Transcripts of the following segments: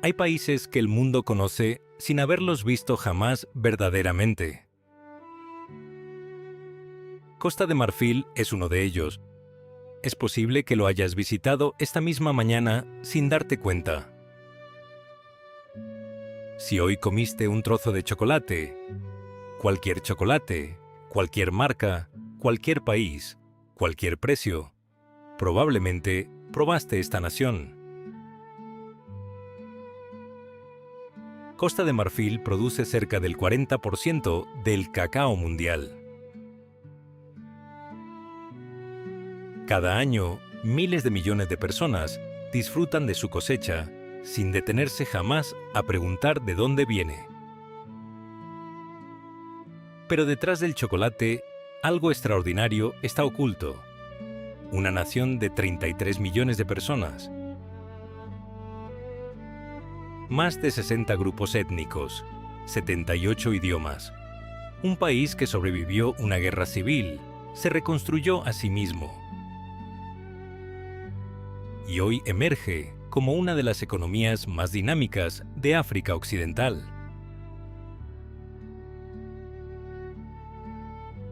Hay países que el mundo conoce sin haberlos visto jamás verdaderamente. Costa de Marfil es uno de ellos. Es posible que lo hayas visitado esta misma mañana sin darte cuenta. Si hoy comiste un trozo de chocolate, cualquier marca, cualquier país, cualquier precio, probablemente probaste esta nación. Costa de Marfil produce cerca del 40% del cacao mundial. Cada año, miles de millones de personas disfrutan de su cosecha sin detenerse jamás a preguntar de dónde viene. Pero detrás del chocolate, algo extraordinario está oculto. Una nación de 33 millones de personas. Más de 60 grupos étnicos, 78 idiomas. Un país que sobrevivió una guerra civil, se reconstruyó a sí mismo. Y hoy emerge como una de las economías más dinámicas de África Occidental.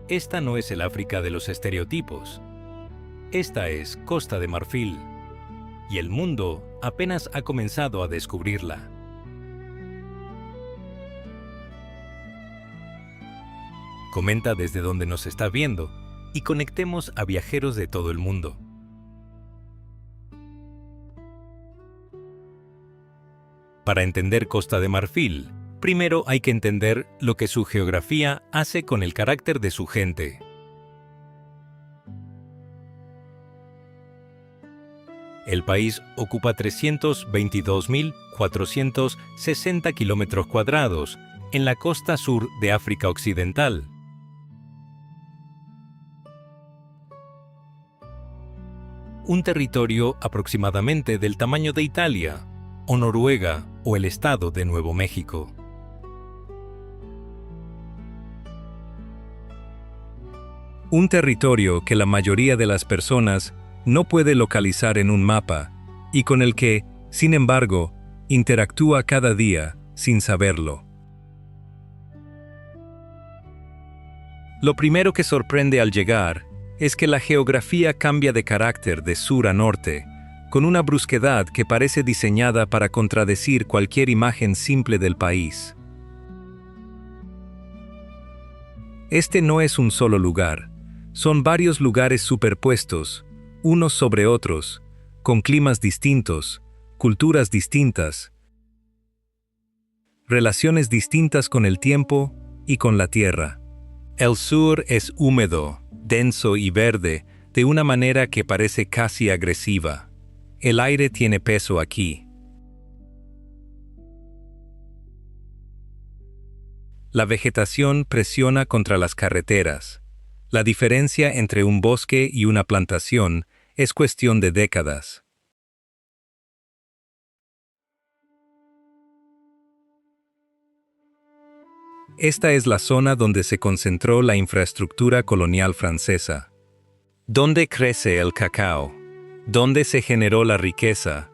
Esta no es el África de los estereotipos. Esta es Costa de Marfil, y el mundo apenas ha comenzado a descubrirla. Comenta desde dónde nos está viendo y conectemos a viajeros de todo el mundo. Para entender Costa de Marfil, primero hay que entender lo que su geografía hace con el carácter de su gente. El país ocupa 322.460 kilómetros cuadrados en la costa sur de África Occidental. Un territorio aproximadamente del tamaño de Italia, o Noruega, o el estado de Nuevo México. Un territorio que la mayoría de las personas no puede localizar en un mapa y con el que, sin embargo, interactúa cada día sin saberlo. Lo primero que sorprende al llegar es que la geografía cambia de carácter de sur a norte, con una brusquedad que parece diseñada para contradecir cualquier imagen simple del país. Este no es un solo lugar, son varios lugares superpuestos, unos sobre otros, con climas distintos, culturas distintas, relaciones distintas con el tiempo y con la tierra. El sur es húmedo, denso y verde, de una manera que parece casi agresiva. El aire tiene peso aquí. La vegetación presiona contra las carreteras. La diferencia entre un bosque y una plantación es cuestión de décadas. Esta es la zona donde se concentró la infraestructura colonial francesa. ¿Dónde crece el cacao? ¿Dónde se generó la riqueza?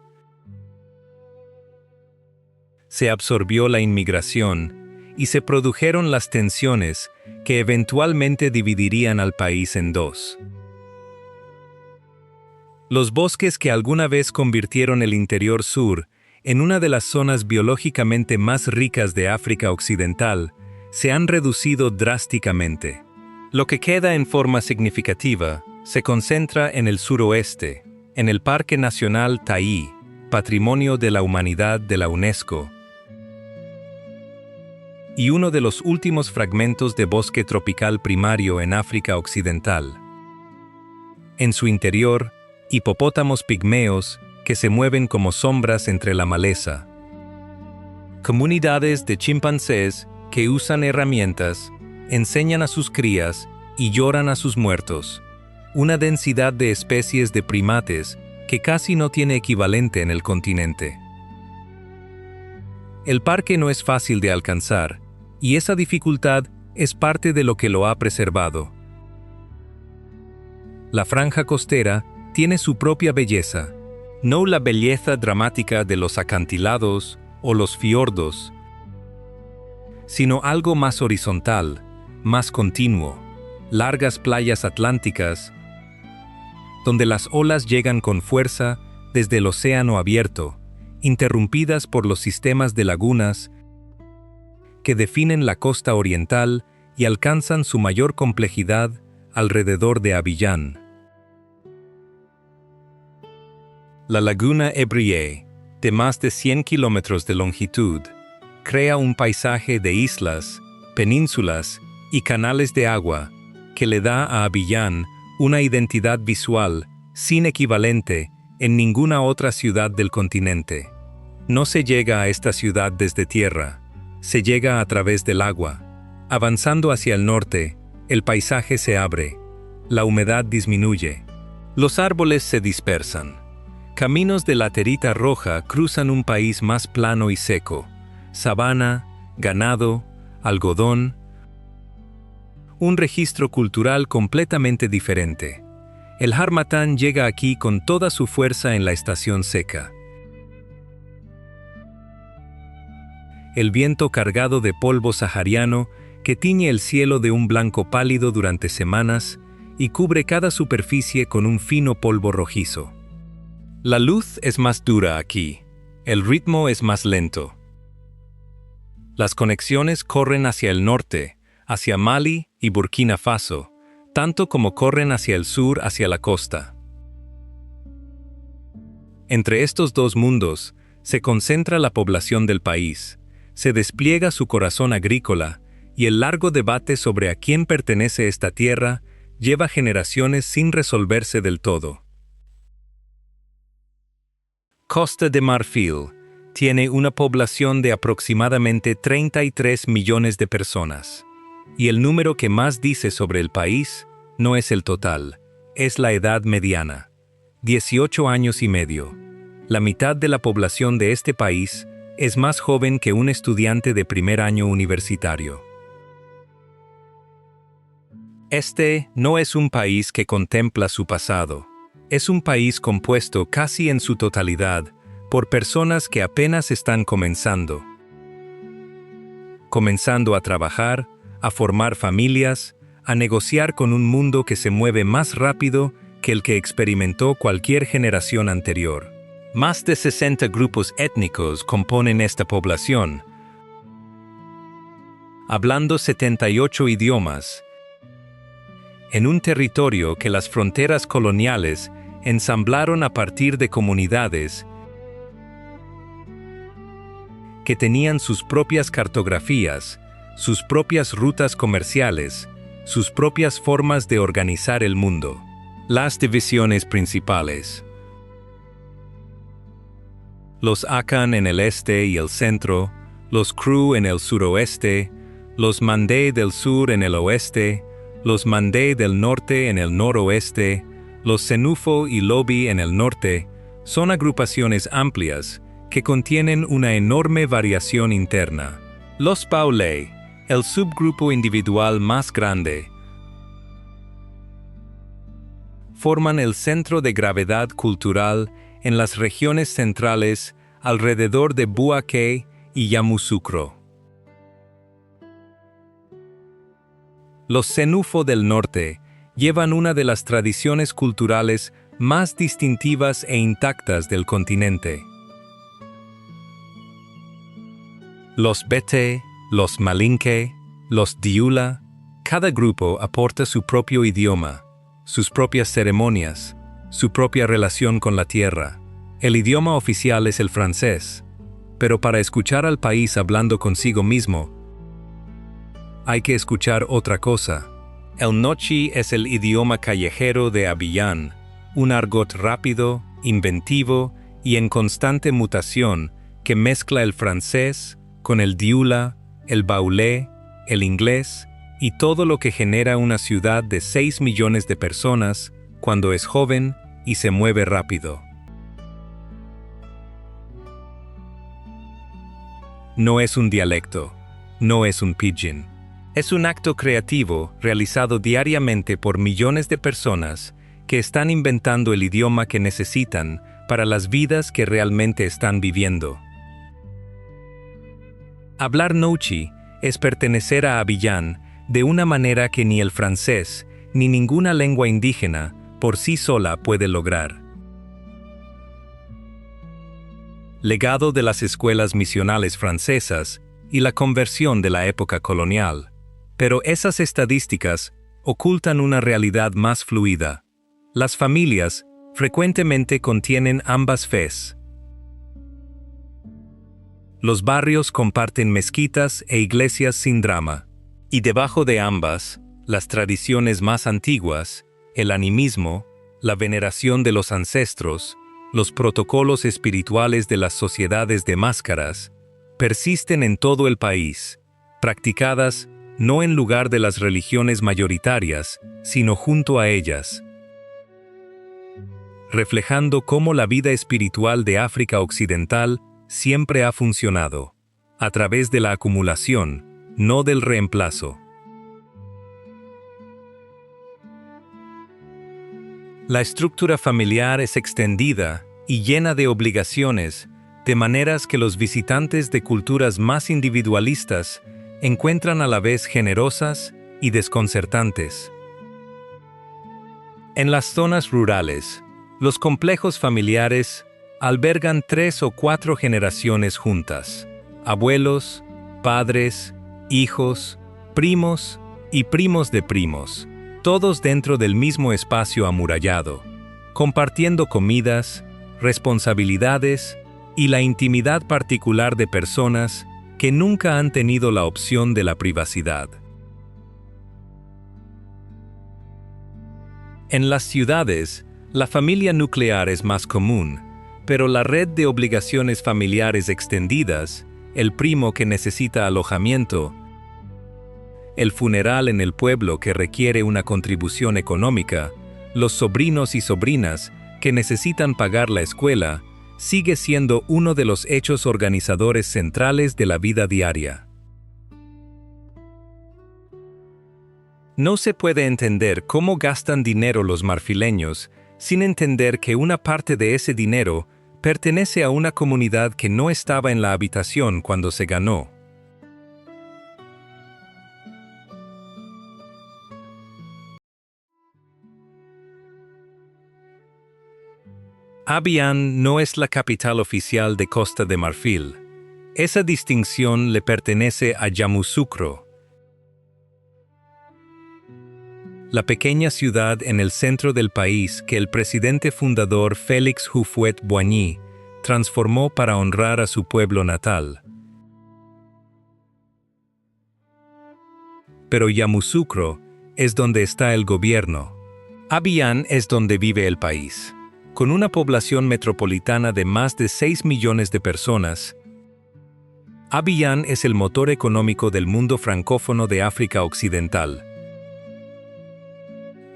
Se absorbió la inmigración y se produjeron las tensiones que eventualmente dividirían al país en dos. Los bosques que alguna vez convirtieron el interior sur en una de las zonas biológicamente más ricas de África Occidental se han reducido drásticamente. Lo que queda en forma significativa se concentra en el suroeste, en el Parque Nacional Taí, Patrimonio de la Humanidad de la UNESCO, y uno de los últimos fragmentos de bosque tropical primario en África Occidental. En su interior, hipopótamos pigmeos que se mueven como sombras entre la maleza. Comunidades de chimpancés que usan herramientas, enseñan a sus crías y lloran a sus muertos. Una densidad de especies de primates que casi no tiene equivalente en el continente. El parque no es fácil de alcanzar, y esa dificultad es parte de lo que lo ha preservado. La franja costera tiene su propia belleza, no la belleza dramática de los acantilados o los fiordos, sino algo más horizontal, más continuo, largas playas atlánticas, donde las olas llegan con fuerza desde el océano abierto, interrumpidas por los sistemas de lagunas que definen la costa oriental y alcanzan su mayor complejidad alrededor de Abiyán. La laguna Ebrie, de más de 100 kilómetros de longitud, crea un paisaje de islas, penínsulas y canales de agua que le da a Abiyán una identidad visual sin equivalente en ninguna otra ciudad del continente. No se llega a esta ciudad desde tierra, se llega a través del agua. Avanzando hacia el norte, el paisaje se abre, la humedad disminuye, los árboles se dispersan. Caminos de laterita roja cruzan un país más plano y seco, sabana, ganado, algodón, un registro cultural completamente diferente. El Harmattan llega aquí con toda su fuerza en la estación seca. El viento cargado de polvo sahariano que tiñe el cielo de un blanco pálido durante semanas y cubre cada superficie con un fino polvo rojizo. La luz es más dura aquí, el ritmo es más lento. Las conexiones corren hacia el norte, hacia Mali y Burkina Faso, tanto como corren hacia el sur, hacia la costa. Entre estos dos mundos se concentra la población del país, se despliega su corazón agrícola y el largo debate sobre a quién pertenece esta tierra lleva generaciones sin resolverse del todo. Costa de Marfil tiene una población de aproximadamente 33 millones de personas. Y el número que más dice sobre el país no es el total, es la edad mediana, 18 años y medio. La mitad de la población de este país es más joven que un estudiante de primer año universitario. Este no es un país que contempla su pasado, es un país compuesto casi en su totalidad por personas que apenas están comenzando a trabajar, a formar familias, a negociar con un mundo que se mueve más rápido que el que experimentó cualquier generación anterior. Más de 60 grupos étnicos componen esta población, hablando 78 idiomas, en un territorio que las fronteras coloniales ensamblaron a partir de comunidades que tenían sus propias cartografías, sus propias rutas comerciales, sus propias formas de organizar el mundo. Las divisiones principales. Los Akan en el este y el centro, los Kru en el suroeste, los Mandé del sur en el oeste, los Mandé del norte en el noroeste, los Senufo y Lobi en el norte, son agrupaciones amplias que contienen una enorme variación interna. Los Baule, el subgrupo individual más grande, forman el centro de gravedad cultural en las regiones centrales alrededor de Bouaké y Yamoussoukro. Los Senufo del norte llevan una de las tradiciones culturales más distintivas e intactas del continente. Los Bete, los Malinke, los Diula, cada grupo aporta su propio idioma, sus propias ceremonias, su propia relación con la tierra. El idioma oficial es el francés, pero para escuchar al país hablando consigo mismo, hay que escuchar otra cosa. El Nochi es el idioma callejero de Abiyán, un argot rápido, inventivo y en constante mutación que mezcla el francés con el Diula, el Baulé, el inglés y todo lo que genera una ciudad de 6 millones de personas cuando es joven y se mueve rápido. No es un dialecto, no es un pidgin. Es un acto creativo realizado diariamente por millones de personas que están inventando el idioma que necesitan para las vidas que realmente están viviendo. Hablar Nouchi es pertenecer a Abiyán de una manera que ni el francés ni ninguna lengua indígena por sí sola puede lograr. Legado de las escuelas misionales francesas y la conversión de la época colonial. Pero esas estadísticas ocultan una realidad más fluida. Las familias frecuentemente contienen ambas fes. Los barrios comparten mezquitas e iglesias sin drama, y debajo de ambas, las tradiciones más antiguas, el animismo, la veneración de los ancestros, los protocolos espirituales de las sociedades de máscaras, persisten en todo el país, practicadas no en lugar de las religiones mayoritarias, sino junto a ellas, reflejando cómo la vida espiritual de África Occidental siempre ha funcionado, a través de la acumulación, no del reemplazo. La estructura familiar es extendida y llena de obligaciones, de maneras que los visitantes de culturas más individualistas encuentran a la vez generosas y desconcertantes. En las zonas rurales, los complejos familiares albergan 3 o 4 generaciones juntas: abuelos, padres, hijos, primos y primos de primos, todos dentro del mismo espacio amurallado, compartiendo comidas, responsabilidades y la intimidad particular de personas que nunca han tenido la opción de la privacidad. En las ciudades, la familia nuclear es más común, pero la red de obligaciones familiares extendidas, el primo que necesita alojamiento, el funeral en el pueblo que requiere una contribución económica, los sobrinos y sobrinas que necesitan pagar la escuela, sigue siendo uno de los hechos organizadores centrales de la vida diaria. No se puede entender cómo gastan dinero los marfileños sin entender que una parte de ese dinero pertenece a una comunidad que no estaba en la habitación cuando se ganó. Abiyán no es la capital oficial de Costa de Marfil. Esa distinción le pertenece a Yamoussoukro, la pequeña ciudad en el centro del país que el presidente fundador Félix Houphouët-Boigny transformó para honrar a su pueblo natal. Pero Yamoussoukro es donde está el gobierno. Abiyán es donde vive el país. Con una población metropolitana de más de 6 millones de personas, Abiyán es el motor económico del mundo francófono de África Occidental.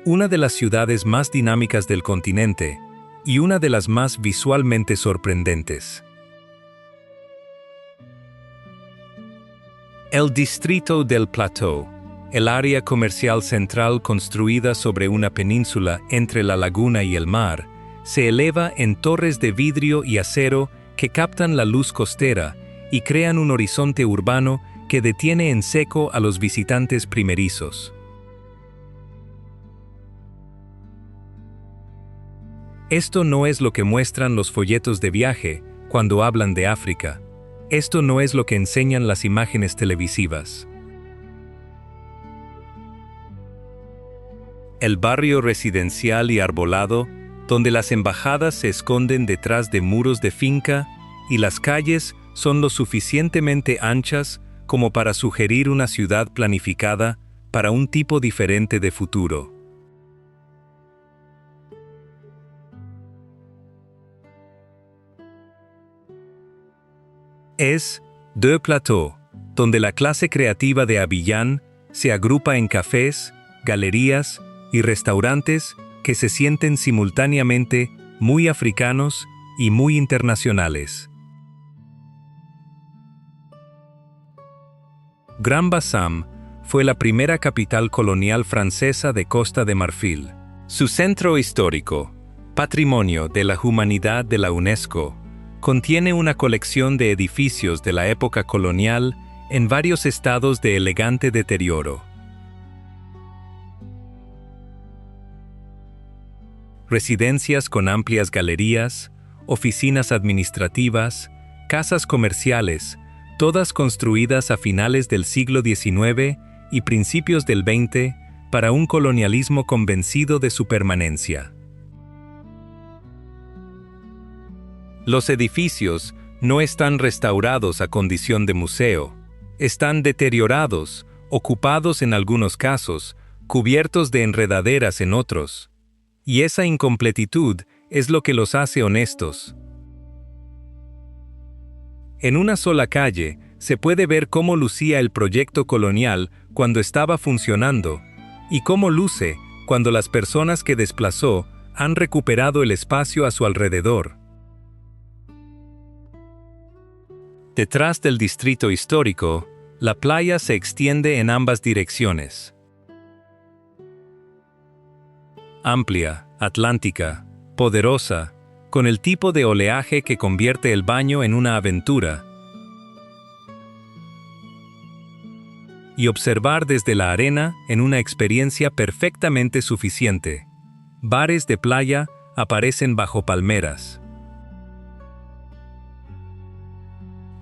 Una de las ciudades más dinámicas del continente y una de las más visualmente sorprendentes. El Distrito del Plateau, el área comercial central construida sobre una península entre la laguna y el mar, se eleva en torres de vidrio y acero que captan la luz costera y crean un horizonte urbano que detiene en seco a los visitantes primerizos. Esto no es lo que muestran los folletos de viaje cuando hablan de África. Esto no es lo que enseñan las imágenes televisivas. El barrio residencial y arbolado, donde las embajadas se esconden detrás de muros de finca y las calles son lo suficientemente anchas como para sugerir una ciudad planificada para un tipo diferente de futuro. Es Deux Plateaux, donde la clase creativa de Abiyán se agrupa en cafés, galerías y restaurantes que se sienten simultáneamente muy africanos y muy internacionales. Grand Bassam fue la primera capital colonial francesa de Costa de Marfil. Su centro histórico, Patrimonio de la Humanidad de la UNESCO, contiene una colección de edificios de la época colonial en varios estados de elegante deterioro. Residencias con amplias galerías, oficinas administrativas, casas comerciales, todas construidas a finales del siglo XIX y principios del XX para un colonialismo convencido de su permanencia. Los edificios no están restaurados a condición de museo, están deteriorados, ocupados en algunos casos, cubiertos de enredaderas en otros. Y esa incompletitud es lo que los hace honestos. En una sola calle se puede ver cómo lucía el proyecto colonial cuando estaba funcionando y cómo luce cuando las personas que desplazó han recuperado el espacio a su alrededor. Detrás del distrito histórico, la playa se extiende en ambas direcciones. Amplia, atlántica, poderosa, con el tipo de oleaje que convierte el baño en una aventura. Y observar desde la arena en una experiencia perfectamente suficiente. Bares de playa aparecen bajo palmeras.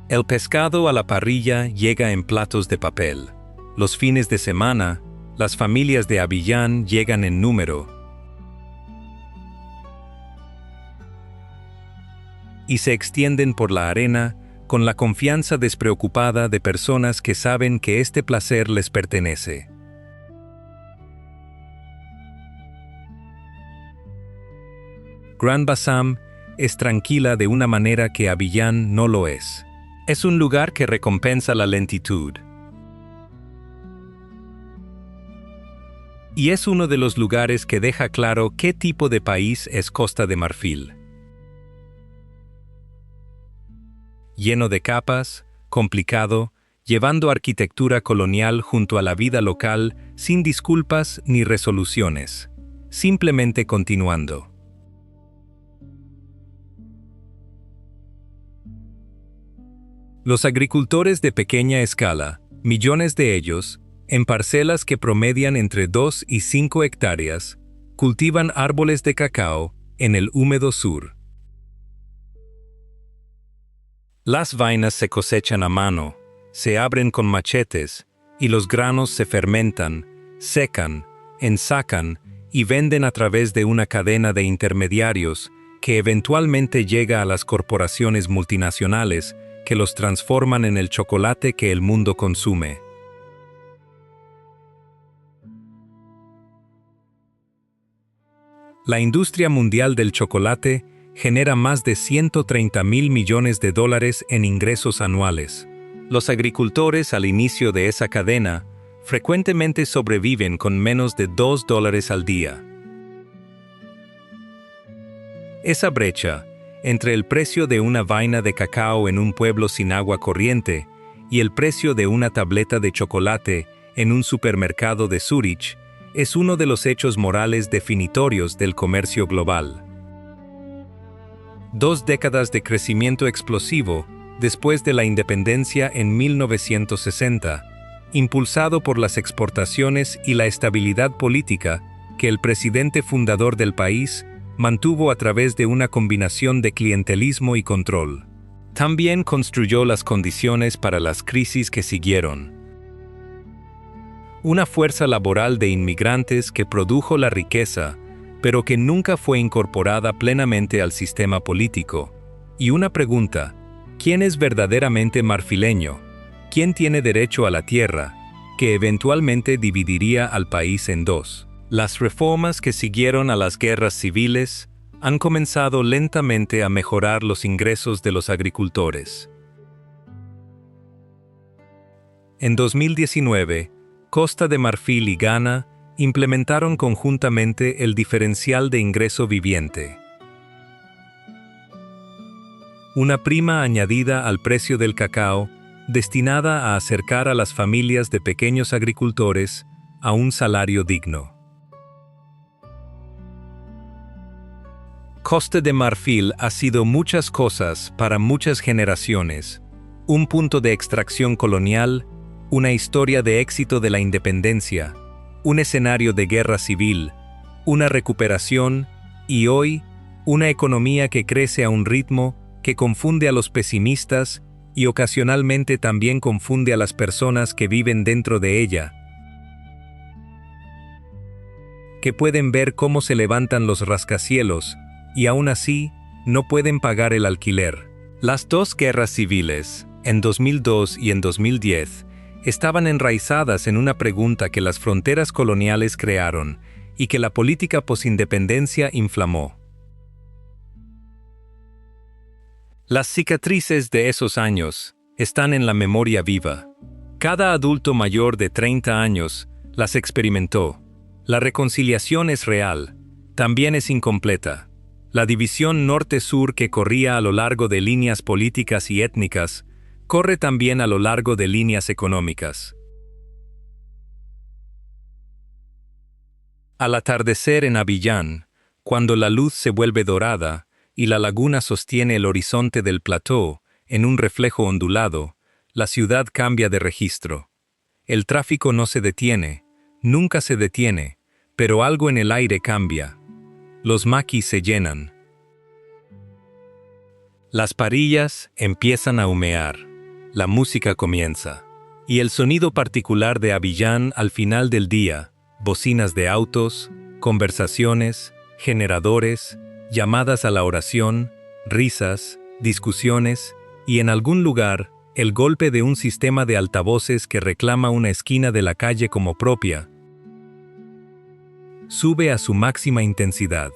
El pescado a la parrilla llega en platos de papel. Los fines de semana, las familias de Abiyán llegan en número. Y se extienden por la arena con la confianza despreocupada de personas que saben que este placer les pertenece. Grand Bassam es tranquila de una manera que Abiyán no lo es. Es un lugar que recompensa la lentitud. Y es uno de los lugares que deja claro qué tipo de país es Costa de Marfil. Lleno de capas, complicado, llevando arquitectura colonial junto a la vida local sin disculpas ni resoluciones, simplemente continuando. Los agricultores de pequeña escala, millones de ellos, en parcelas que promedian entre 2 y 5 hectáreas, cultivan árboles de cacao en el húmedo sur. Las vainas se cosechan a mano, se abren con machetes, y los granos se fermentan, secan, ensacan y venden a través de una cadena de intermediarios que eventualmente llega a las corporaciones multinacionales que los transforman en el chocolate que el mundo consume. La industria mundial del chocolate genera más de 130.000 millones de dólares en ingresos anuales. Los agricultores al inicio de esa cadena frecuentemente sobreviven con menos de $2 al día. Esa brecha entre el precio de una vaina de cacao en un pueblo sin agua corriente y el precio de una tableta de chocolate en un supermercado de Zúrich es uno de los hechos morales definitorios del comercio global. 2 décadas de crecimiento explosivo después de la independencia en 1960, impulsado por las exportaciones y la estabilidad política que el presidente fundador del país mantuvo a través de una combinación de clientelismo y control. También construyó las condiciones para las crisis que siguieron. Una fuerza laboral de inmigrantes que produjo la riqueza, pero que nunca fue incorporada plenamente al sistema político. Y una pregunta: ¿quién es verdaderamente marfileño? ¿Quién tiene derecho a la tierra? Que eventualmente dividiría al país en dos. Las reformas que siguieron a las guerras civiles han comenzado lentamente a mejorar los ingresos de los agricultores. En 2019, Costa de Marfil y Ghana implementaron conjuntamente el diferencial de ingreso viviente, una prima añadida al precio del cacao destinada a acercar a las familias de pequeños agricultores a un salario digno. Costa de Marfil ha sido muchas cosas para muchas generaciones, Un punto de extracción colonial, una historia de éxito de la independencia, un escenario de guerra civil, una recuperación y hoy, una economía que crece a un ritmo que confunde a los pesimistas y ocasionalmente también confunde a las personas que viven dentro de ella, que pueden ver cómo se levantan los rascacielos y aún así no pueden pagar el alquiler. Las dos guerras civiles, en 2002 y en 2010, estaban enraizadas en una pregunta que las fronteras coloniales crearon y que la política posindependencia inflamó. Las cicatrices de esos años están en la memoria viva. Cada adulto mayor de 30 años las experimentó. La reconciliación es real, también es incompleta. La división norte-sur que corría a lo largo de líneas políticas y étnicas, corre también a lo largo de líneas económicas. Al atardecer en Abiyán, cuando la luz se vuelve dorada y la laguna sostiene el horizonte del plató en un reflejo ondulado, la ciudad cambia de registro. El tráfico no se detiene, nunca se detiene, pero algo en el aire cambia. Los maquis se llenan. Las parillas empiezan a humear. La música comienza. Y el sonido particular de Abiyán al final del día, bocinas de autos, conversaciones, generadores, llamadas a la oración, risas, discusiones, y en algún lugar, el golpe de un sistema de altavoces que reclama una esquina de la calle como propia, sube a su máxima intensidad.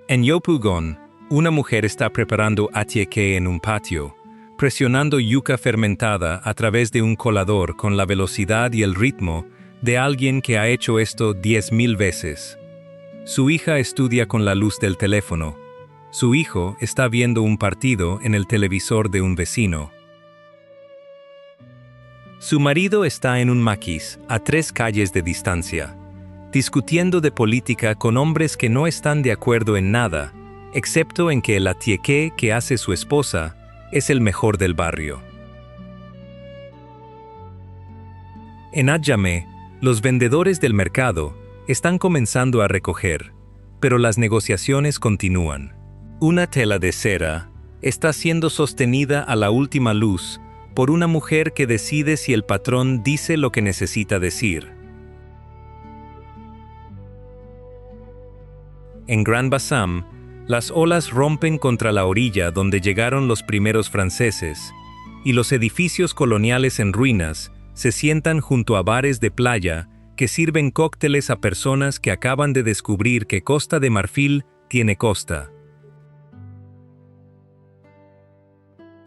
En Yopougon, una mujer está preparando atieke en un patio, presionando yuca fermentada a través de un colador con la velocidad y el ritmo de alguien que ha hecho esto 10,000 veces. Su hija estudia con la luz del teléfono. Su hijo está viendo un partido en el televisor de un vecino. Su marido está en un maquis a 3 calles de distancia, discutiendo de política con hombres que no están de acuerdo en nada, excepto en que el atieke que hace su esposa es el mejor del barrio. En Adjamé, los vendedores del mercado están comenzando a recoger, pero las negociaciones continúan. Una tela de cera está siendo sostenida a la última luz por una mujer que decide si el patrón dice lo que necesita decir. En Grand Bassam, las olas rompen contra la orilla donde llegaron los primeros franceses, y los edificios coloniales en ruinas se sientan junto a bares de playa que sirven cócteles a personas que acaban de descubrir que Costa de Marfil tiene costa.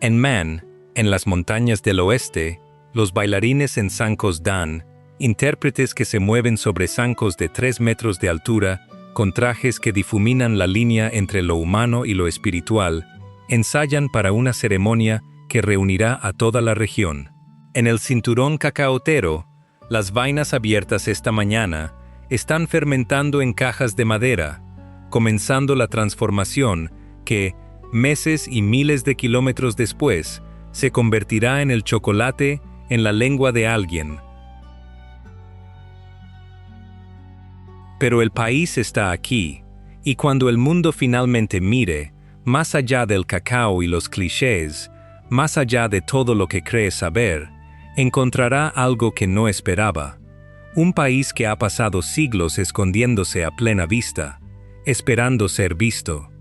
En Man, en las montañas del oeste, los bailarines en zancos dan, intérpretes que se mueven sobre zancos de 3 metros de altura, con trajes que difuminan la línea entre lo humano y lo espiritual, ensayan para una ceremonia que reunirá a toda la región. En el cinturón cacaotero, las vainas abiertas esta mañana están fermentando en cajas de madera, comenzando la transformación que, meses y miles de kilómetros después, se convertirá en el chocolate en la lengua de alguien. Pero el país está aquí, y cuando el mundo finalmente mire, más allá del cacao y los clichés, más allá de todo lo que cree saber, encontrará algo que no esperaba. Un país que ha pasado siglos escondiéndose a plena vista, esperando ser visto.